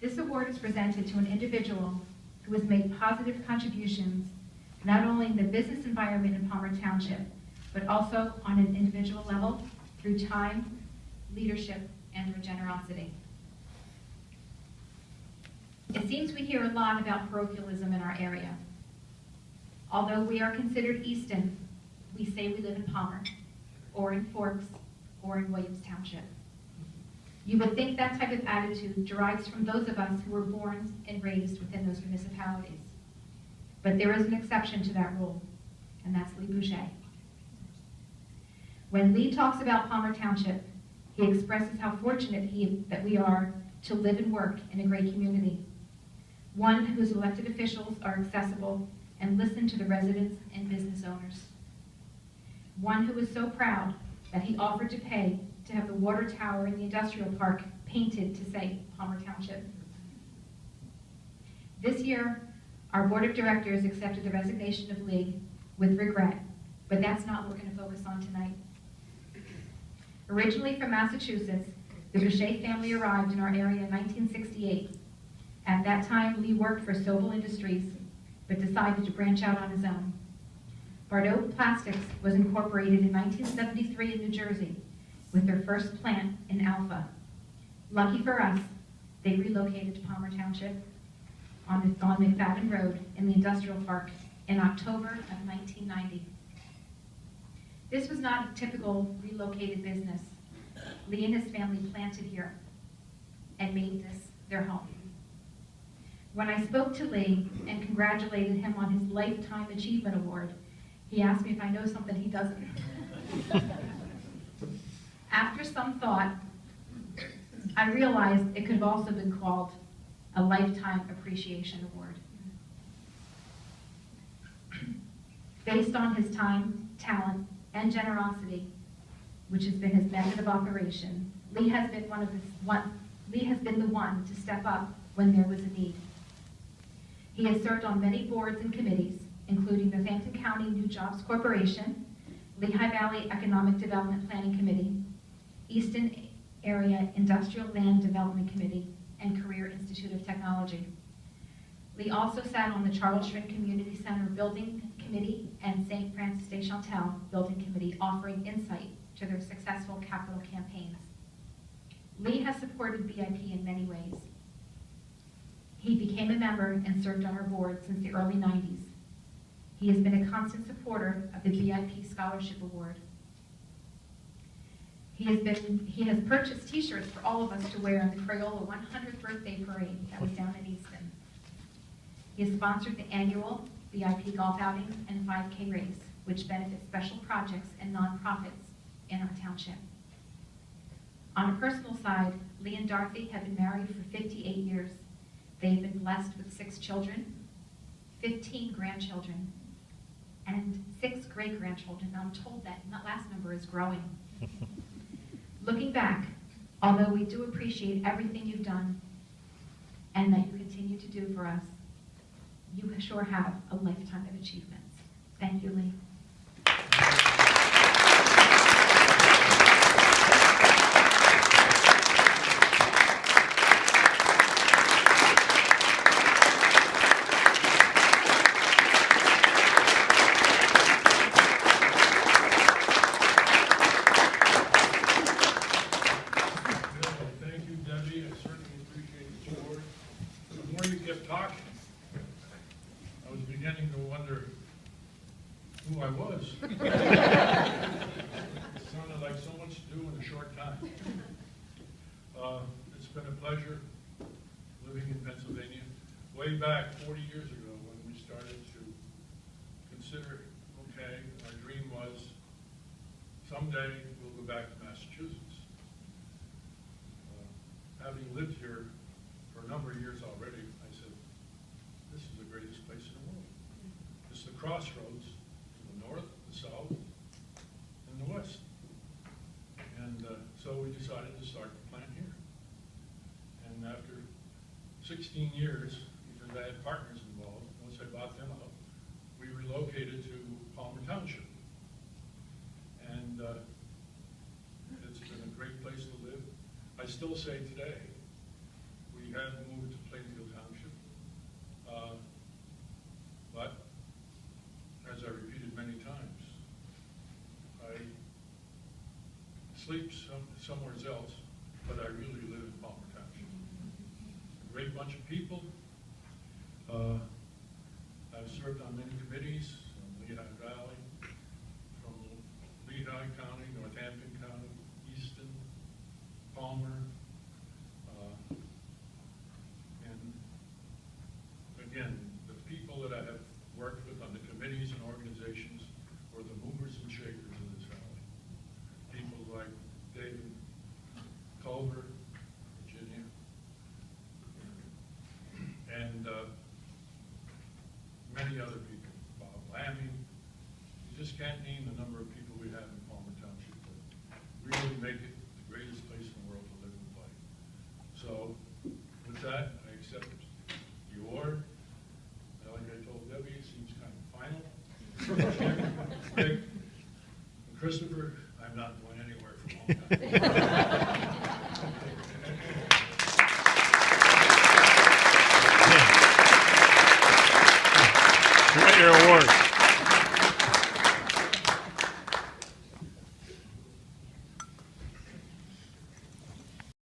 This award is presented to an individual who has made positive contributions not only in the business environment in Palmer Township, but also on an individual level through time, leadership, and generosity. It seems we hear a lot about parochialism in our area. Although we are considered Easton, we say we live in Palmer, or in Forks, or in Williams Township. You would think that type of attitude derives from those of us who were born and raised within those municipalities. But there is an exception to that rule, and that's Lee Boucher. When Lee talks about Palmer Township, he expresses how fortunate that we are to live and work in a great community, one whose elected officials are accessible and listen to the residents and business owners, one who is so proud that he offered to pay to have the water tower in the industrial park painted to say Palmer Township. This year, our board of directors accepted the resignation of Lee with regret, but that's not what we're going to focus on tonight. Originally from Massachusetts, the Boucher family arrived in our area in 1968. At that time, Lee worked for Sobel Industries, but decided to branch out on his own. Bardot Plastics was incorporated in 1973 in New Jersey, with their first plant in Alpha. Lucky for us, they relocated to Palmer Township on McFadden Road in the industrial park in October of 1990. This was not a typical relocated business. Lee and his family planted here and made this their home. When I spoke to Lee and congratulated him on his Lifetime Achievement Award, he asked me if I know something he doesn't. After some thought, I realized it could have also been called a Lifetime Appreciation Award. Based on his time, talent, and generosity, which has been his method of operation, Lee has been the one to step up when there was a need. He has served on many boards and committees, including the Hampton County New Jobs Corporation, Lehigh Valley Economic Development Planning Committee, Easton Area Industrial Land Development Committee, and Career Institute of Technology. Lee also sat on the Charles Schrin Community Center Building Committee and St. Francis de Chantal Building Committee, offering insight to their successful capital campaigns. Lee has supported BIP in many ways. He became a member and served on our board since the early 90s. He has been a constant supporter of the BIP Scholarship Award. He has purchased t-shirts for all of us to wear in the Crayola 100th birthday parade that was down in Easton. He has sponsored the annual BIP golf outing and 5K race, which benefits special projects and nonprofits in our township. On a personal side, Lee and Dorothy have been married for 58 years. They've been blessed with 6 children, 15 grandchildren, and 6 great-grandchildren. I'm told that last number is growing. Looking back, although we do appreciate everything you've done and that you continue to do for us, you sure have a lifetime of achievements. Thank you, Lee. Who I was. It sounded like so much to do in a short time. It's been a pleasure living in Pennsylvania. Way back 40 years ago when we started to consider, okay, our dream was someday we'll go back to Massachusetts. Having lived here for a number of years already, I said, this is the greatest place in the world. It's the crossroads. North, the south, and the west. And so we decided to start the plant here. And after 16 years, because I had partners involved, once I bought them out, we relocated to Palmer Township. And it's been a great place to live. I still say today, we have moved sleep somewhere else, but I really live in Palmer Township. A great bunch of people. I've served on many committees from Lehigh Valley, from Lehigh County, Northampton County, Easton, Palmer, and again, the people that I have worked with on the committees and organizations were the movers and shakers in this valley. People like David Culver, Virginia, and many other people, Bob Lammy. You just can't name the number of people we have in Palmer Township that really make it the greatest place in the world to live and play. So with that, I accept the award. Like I told Debbie, it seems kind of final. Greg, and Christopher, I'm not going anywhere for a long time. You got your award.